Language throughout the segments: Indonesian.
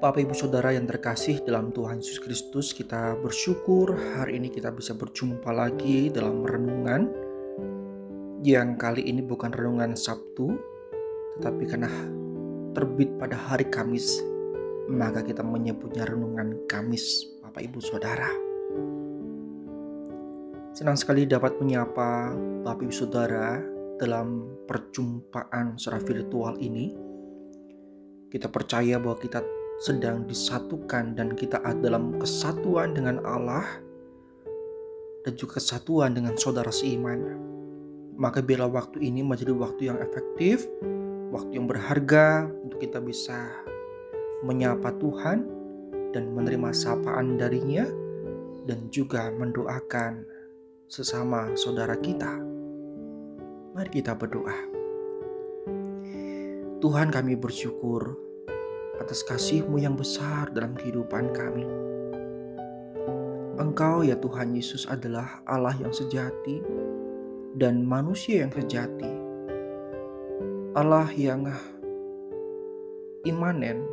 Bapak Ibu Saudara yang terkasih dalam Tuhan Yesus Kristus, kita bersyukur hari ini kita bisa berjumpa lagi dalam renungan yang kali ini bukan renungan Sabtu, tetapi karena terbit pada hari Kamis, maka kita menyebutnya renungan Kamis, Bapak Ibu Saudara. Senang sekali dapat menyapa Bapak Ibu Saudara dalam perjumpaan secara virtual ini. Kita percaya bahwa kita sedang disatukan dan kita ada dalam kesatuan dengan Allah dan juga kesatuan dengan saudara seiman. Maka biarlah waktu ini menjadi waktu yang efektif, waktu yang berharga untuk kita bisa menyapa Tuhan dan menerima sapaan darinya dan juga mendoakan sesama saudara kita. Mari kita berdoa. Tuhan, kami bersyukur atas kasih-Mu yang besar dalam kehidupan kami. Engkau ya Tuhan Yesus adalah Allah yang sejati dan manusia yang sejati. Allah yang imanen,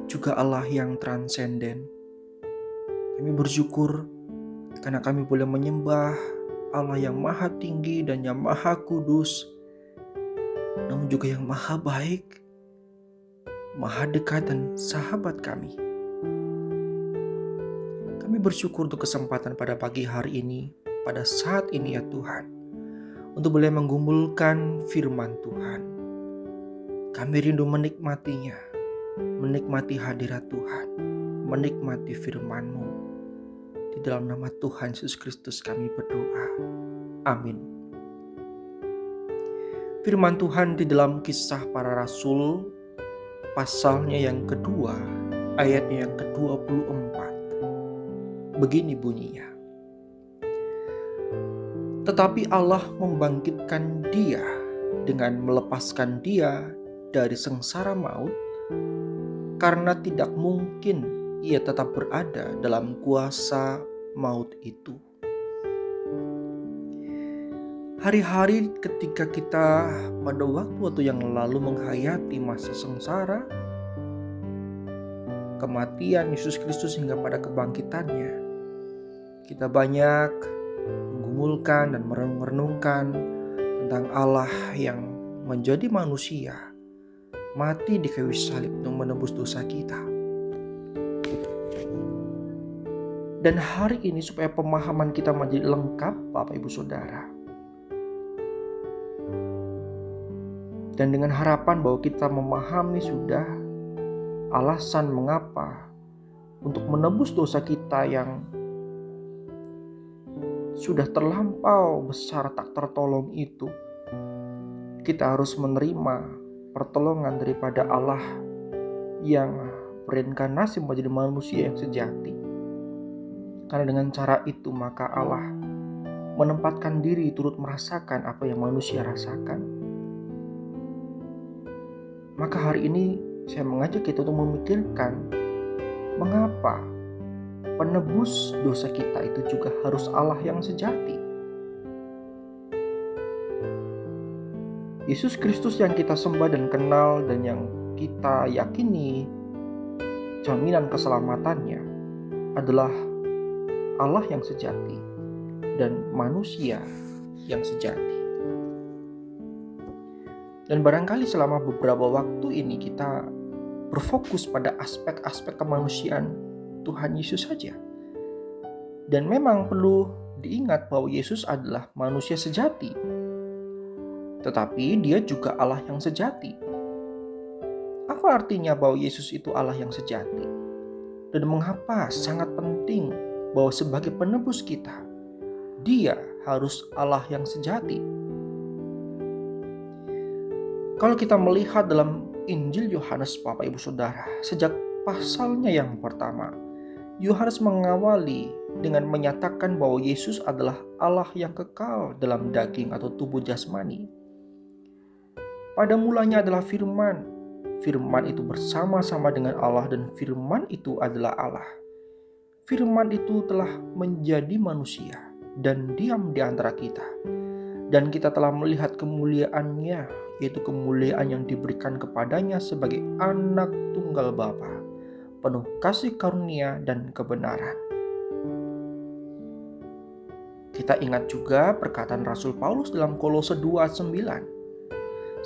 juga Allah yang transenden. Kami bersyukur karena kami boleh menyembah Allah yang maha tinggi dan yang maha kudus, namun juga yang maha baik, maha dekat dan sahabat kami. Kami bersyukur untuk kesempatan pada pagi hari ini, pada saat ini ya Tuhan, untuk boleh menggumulkan firman Tuhan. Kami rindu menikmatinya, menikmati hadirat Tuhan, menikmati firman-Mu. Di dalam nama Tuhan Yesus Kristus kami berdoa. Amin. Firman Tuhan di dalam Kisah Para Rasul pasalnya yang kedua, ayatnya yang ke-24. Begini bunyinya. Tetapi Allah membangkitkan dia dengan melepaskan dia dari sengsara maut, karena tidak mungkin ia tetap berada dalam kuasa maut itu. Hari-hari ketika kita pada waktu-waktu yang lalu menghayati masa sengsara, kematian Yesus Kristus hingga pada kebangkitannya, kita banyak menggumulkan dan merenungkan tentang Allah yang menjadi manusia, mati di kayu salib untuk menebus dosa kita. Dan hari ini supaya pemahaman kita menjadi lengkap, Bapak Ibu Saudara, dan dengan harapan bahwa kita memahami sudah alasan mengapa untuk menebus dosa kita yang sudah terlampau besar tak tertolong itu, kita harus menerima pertolongan daripada Allah yang berinkarnasi menjadi manusia yang sejati. Karena dengan cara itu maka Allah menempatkan diri turut merasakan apa yang manusia rasakan. Maka hari ini saya mengajak kita untuk memikirkan mengapa penebus dosa kita itu juga harus Allah yang sejati. Yesus Kristus yang kita sembah dan kenal dan yang kita yakini jaminan keselamatannya adalah Allah yang sejati dan manusia yang sejati. Dan barangkali selama beberapa waktu ini kita berfokus pada aspek-aspek kemanusiaan Tuhan Yesus saja. Dan memang perlu diingat bahwa Yesus adalah manusia sejati, tetapi dia juga Allah yang sejati. Apa artinya bahwa Yesus itu Allah yang sejati? Dan mengapa sangat penting bahwa sebagai penebus kita, dia harus Allah yang sejati? Kalau kita melihat dalam Injil Yohanes, Bapak Ibu Saudara, sejak pasalnya yang pertama, Yohanes mengawali dengan menyatakan bahwa Yesus adalah Allah yang kekal dalam daging atau tubuh jasmani. Pada mulanya adalah firman. Firman itu bersama-sama dengan Allah dan firman itu adalah Allah. Firman itu telah menjadi manusia dan diam di antara kita. Dan kita telah melihat kemuliaannya, yaitu kemuliaan yang diberikan kepadanya sebagai anak tunggal Bapa, penuh kasih karunia dan kebenaran. Kita ingat juga perkataan Rasul Paulus dalam Kolose 2:9.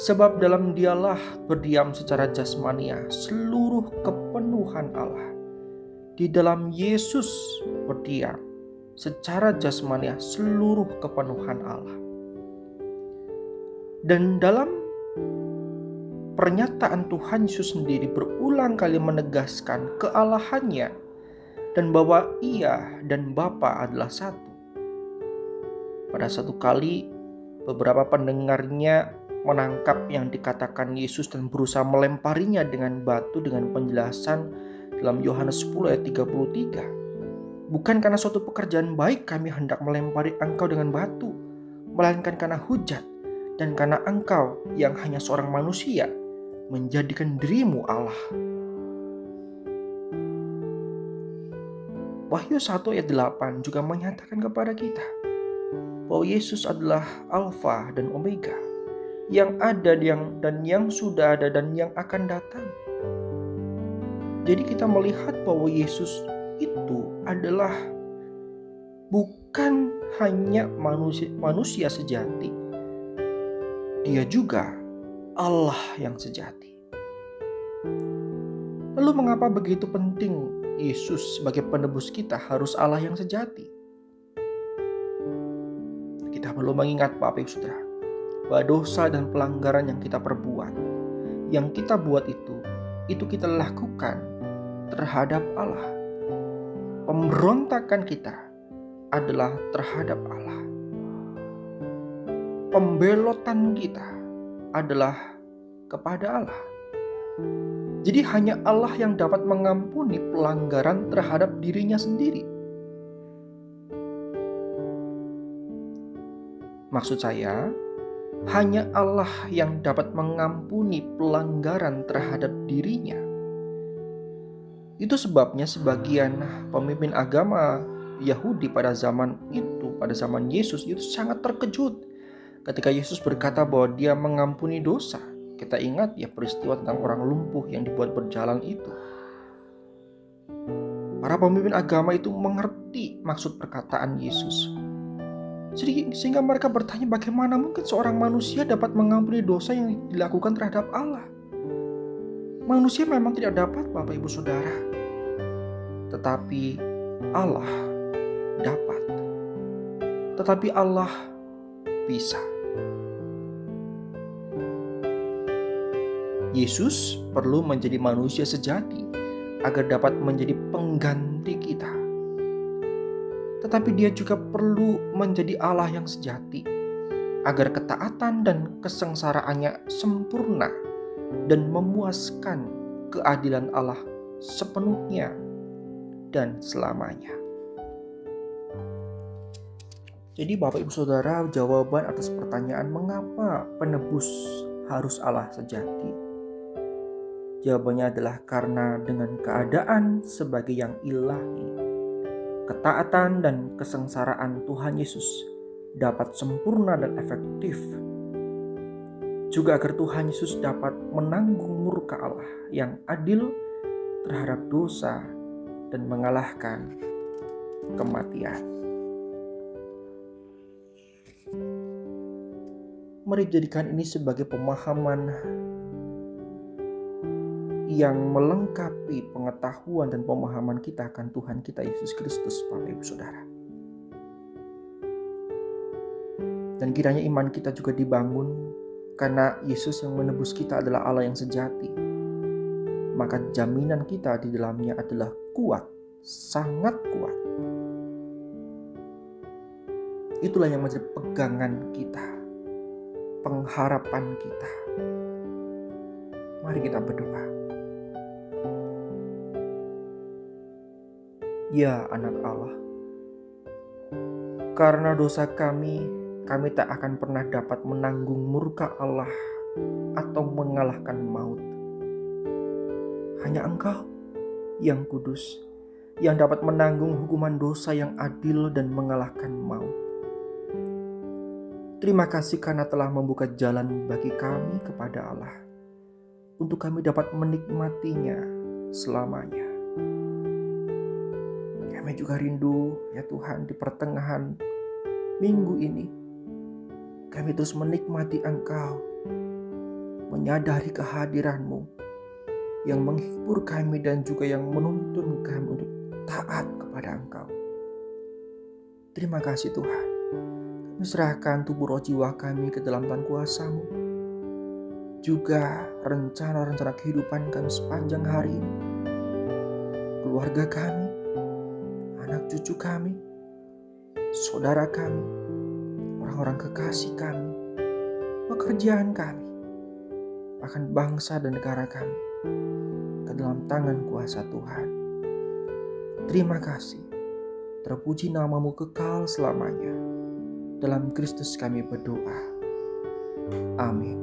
Sebab dalam dialah berdiam secara jasmania seluruh kepenuhan Allah. Di dalam Yesus berdiam secara jasmania seluruh kepenuhan Allah. Dan dalam pernyataan Tuhan Yesus sendiri berulang kali menegaskan kealahannya dan bahwa Ia dan Bapa adalah satu. Pada satu kali beberapa pendengarnya menangkap yang dikatakan Yesus dan berusaha melemparinya dengan batu dengan penjelasan dalam Yohanes 10 ayat 33. Bukan karena suatu pekerjaan baik kami hendak melempari engkau dengan batu, melainkan karena hujat dan karena engkau yang hanya seorang manusia menjadikan dirimu Allah. Wahyu 1 ayat 8 juga menyatakan kepada kita bahwa Yesus adalah Alfa dan Omega, yang ada dan yang sudah ada dan yang akan datang. Jadi kita melihat bahwa Yesus itu adalah bukan hanya manusia sejati, Dia juga Allah yang sejati. Lalu mengapa begitu penting Yesus sebagai penebus kita harus Allah yang sejati? Kita perlu mengingat Bapak Ibu Saudara, bahwa dosa dan pelanggaran yang kita perbuat, yang kita buat itu kita lakukan terhadap Allah. Pemberontakan kita adalah terhadap Allah. Pembelotan kita adalah kepada Allah. Jadi hanya Allah yang dapat mengampuni pelanggaran terhadap dirinya sendiri. Maksud saya, hanya Allah yang dapat mengampuni pelanggaran terhadap dirinya. Itu sebabnya sebagian pemimpin agama Yahudi pada zaman itu, pada zaman Yesus itu sangat terkejut ketika Yesus berkata bahwa Dia mengampuni dosa. Kita ingat ya peristiwa tentang orang lumpuh yang dibuat berjalan itu. Para pemimpin agama itu mengerti maksud perkataan Yesus. Sehingga mereka bertanya, bagaimana mungkin seorang manusia dapat mengampuni dosa yang dilakukan terhadap Allah? Manusia memang tidak dapat, Bapak Ibu Saudara. Tetapi Allah dapat. Tetapi Allah bisa. Yesus perlu menjadi manusia sejati agar dapat menjadi pengganti kita. Tetapi Dia juga perlu menjadi Allah yang sejati agar ketaatan dan kesengsaraannya sempurna dan memuaskan keadilan Allah sepenuhnya dan selamanya. Jadi Bapak Ibu Saudara, jawaban atas pertanyaan mengapa penebus harus Allah sejati, jawabannya adalah karena dengan keadaan sebagai yang ilahi, ketaatan dan kesengsaraan Tuhan Yesus dapat sempurna dan efektif. Juga agar Tuhan Yesus dapat menanggung murka Allah yang adil terhadap dosa dan mengalahkan kematian. Mari jadikan ini sebagai pemahaman yang melengkapi pengetahuan dan pemahaman kita akan Tuhan kita Yesus Kristus, Bapak Ibu Saudara. Dan kiranya iman kita juga dibangun karena Yesus yang menebus kita adalah Allah yang sejati. Maka jaminan kita di dalamnya adalah kuat, sangat kuat. Itulah yang menjadi pegangan kita, pengharapan kita. Mari kita berdoa. Ya anak Allah, karena dosa kami tak akan pernah dapat menanggung murka Allah atau mengalahkan maut. Hanya Engkau yang kudus, yang dapat menanggung hukuman dosa yang adil dan mengalahkan maut. Terima kasih karena telah membuka jalan bagi kami kepada Allah, untuk kami dapat menikmatinya selamanya. Kami juga rindu ya Tuhan, di pertengahan minggu ini kami terus menikmati Engkau, menyadari kehadiran-Mu yang menghibur kami dan juga yang menuntun kami untuk taat kepada Engkau. Terima kasih Tuhan. Kami serahkan tubuh roh jiwa kami ke dalam tangan kuasa-Mu. Juga rencana-rencana kehidupan kami sepanjang hari ini. Keluarga kami, anak cucu kami, saudara kami, orang-orang kekasih kami, pekerjaan kami, bahkan bangsa dan negara kami ke dalam tangan kuasa Tuhan. Terima kasih. Terpuji nama-Mu kekal selamanya. Dalam Kristus kami berdoa. Amin.